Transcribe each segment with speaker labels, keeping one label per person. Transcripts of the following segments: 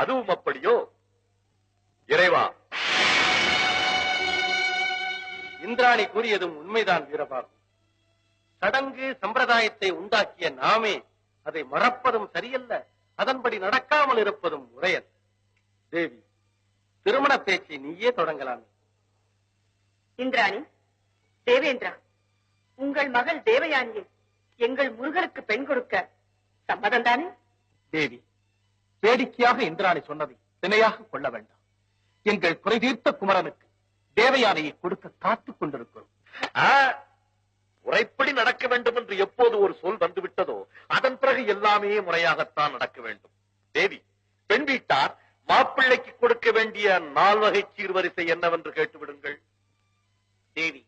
Speaker 1: அதுவும் அப்படியோ? இறைவா,
Speaker 2: இந்திராணி கூறியதும் உண்மைதான் வீரபாகு. சடங்கு சம்பிரதாயத்தை உண்டாக்கிய நாமே அதை மறப்பதும் சரியல்ல, அதன்படி நடக்காமல் இருப்பதும் முறையல்ல. தேவி, திருமண பேச்சை நீயே தொடங்கலாமே.
Speaker 3: இந்திராணி, தேவேந்திரா, உங்கள் மகள் தேவயானியை எங்கள் முருகனுக்கு பெண் கொடுக்க சம்மதம் தானே?
Speaker 4: தேவி, வேடிக்கையாக இந்திராணி சொன்னதை திணையாக கொள்ள வேண்டாம். எங்கள் குறை தீர்த்த குமரனுக்கு தேவயானையை கொடுக்க காத்துக் கொண்டிருக்கிறோம்.
Speaker 1: முறைப்படி நடக்க வேண்டும் என்று எப்போது ஒரு சொல் வந்துவிட்டதோ அதன் பிறகு எல்லாமே முறையாகத்தான் நடக்க வேண்டும். தேவி, பெண் வீட்டார் மாப்பிள்ளைக்கு கொடுக்க வேண்டிய 4 வகை சீர்வரிசை என்னவென்று கேட்டுவிடுங்கள்.
Speaker 2: தேவி,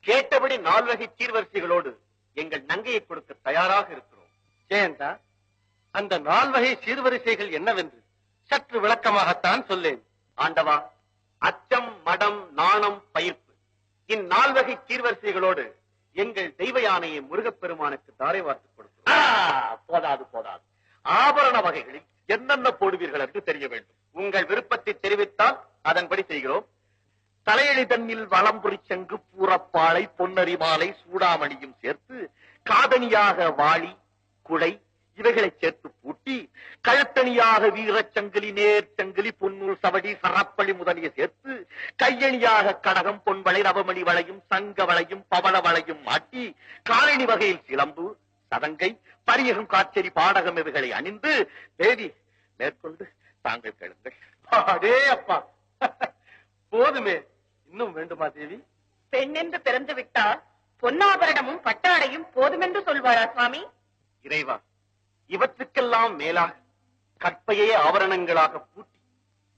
Speaker 2: கேட்டபடி 4 வகை சீர்வரிசைகளோடு எங்கள் நங்கையை கொடுக்க தயாராக இருக்கிறோம். ஜெயந்தா, அந்த 4 வகை சீர்வரிசைகள் என்னவென்று சற்று விளக்கமாகத்தான் சொல்லேன். ஆண்டவா, அச்சம், மடம், நாணம், பயிர்ப்பு, இந்4 வகை சீர்வரிசைகளோடு எங்கள் தெய்வ யானையை முருகப்பெருமானுக்கு தாரை வார்த்து கொடுக்கிறோம்.
Speaker 1: போதாது போதாது, ஆபரண வகைகளில் என்னென்ன போடுவீர்கள் என்று தெரிய வேண்டும்.
Speaker 2: உங்கள் விருப்பத்தை தெரிவித்தால் அதன்படி செய்கிறோம்.
Speaker 1: தலையெழி தன்னில் வளம்புரி சங்கு, பூரப்பாளை, பொன்னரி மாலை, சூடாமணியும் சேர்த்து காதணியாக வாளி, குடை இவைகளை சேர்த்து பூட்டி, கழுத்தணியாக வீரச்சங்கிலி, நேர்ச்சங்கிலி, பொன்னூல் சவடி, சரப்பளி முதலிய சேர்த்து, கையணியாக கடகம், பொன்வளை, நவமணி வளையும், சங்க வளையும், பவள வளையும் மாட்டி, காலணி வகையில் சிலம்பு, சதங்கை, பரியகம், காய்ச்செறி, பாடகம் இவைகளை அணிந்து, தேவி மேற்கொண்டு தாங்கள் கேளுங்கள்.
Speaker 2: அடே அப்பா, போதுமே, இன்னும் வேண்டுமா தேவி?
Speaker 3: பெண் என்று பிறந்து விட்டால் பொன்னாபரணமும் பட்டாடையும் போதுமென்று சொல்வாரா சுவாமி?
Speaker 2: இறைவா, இவற்றுக்கெல்லாம் மேலாக கற்பையே ஆபரணங்களாக பூட்டி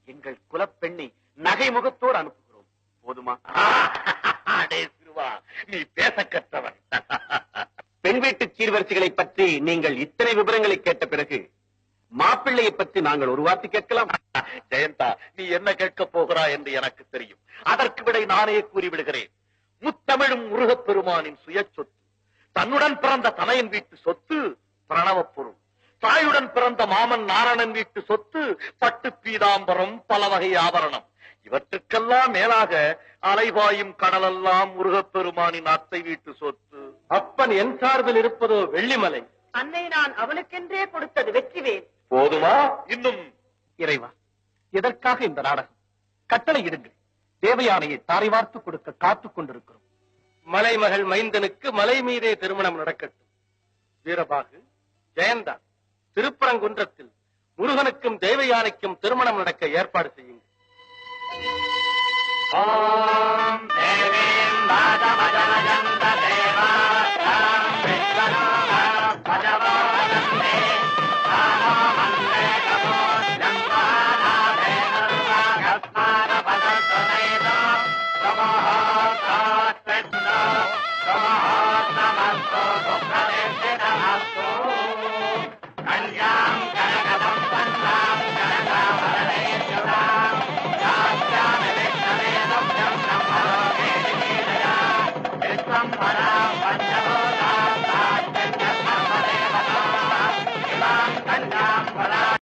Speaker 2: எங்கள் குலப்பெண்ணை நகை முகத்தோடு அனுப்புகிறோம். போதுமா?
Speaker 1: அடே சிறுவா, நீ பேச கற்றவன்.
Speaker 2: பெண் வீட்டு சீர்வரிசைகளை பற்றி நீங்கள் இத்தனை விவரங்களை கேட்ட பிறகு மாப்பிள்ளையை பற்றி நாங்கள் ஒரு வார்த்தை கேட்கலாம்.
Speaker 1: ஜெயந்தா, நீ என்ன கேட்கப் போகிறாய் என்று எனக்கு தெரியும். அதற்கு விடை நானே கூறிவிடுகிறேன். முத்தமிழும் முருகப்பெருமானின் சுய சொத்து, தன்னுடன் பிறந்த தனையன் வீட்டு சொத்து பிரணவப் பொருள், தாயுடன் பிறந்த மாமன் நாரணன் வீட்டு சொத்து பட்டு பீதாம்பரம், பல வகை ஆபரணம். இவற்றுக்கெல்லாம் மேலாக அலைபாயும் கடலெல்லாம் முருகப்பெருமானின் அத்தை வீட்டு சொத்து.
Speaker 2: அப்பன் என் சார்பில் இருப்பதோ வெள்ளிமலை.
Speaker 3: அன்னை நான் அவனுக்கென்றே கொடுத்தது வெற்றிவேல்.
Speaker 1: போதுமா? இன்னும்?
Speaker 4: இறைவா, எதற்காக இந்த நாடகம்? கட்டளை இடுங்கள். தேவயானையை தாரை வார்த்து கொடுக்க காத்துக் கொண்டிருக்கிறோம்.
Speaker 2: மலைமகள் மைந்தனுக்கு மலை மீதே திருமணம் நடக்கட்டும். வீரபாகு, ஜெயந்தா, திருப்பரங்குன்றத்தில் முருகனுக்கும் தேவயானைக்கும் திருமணம் நடக்க ஏற்பாடு செய்யுங்கள்.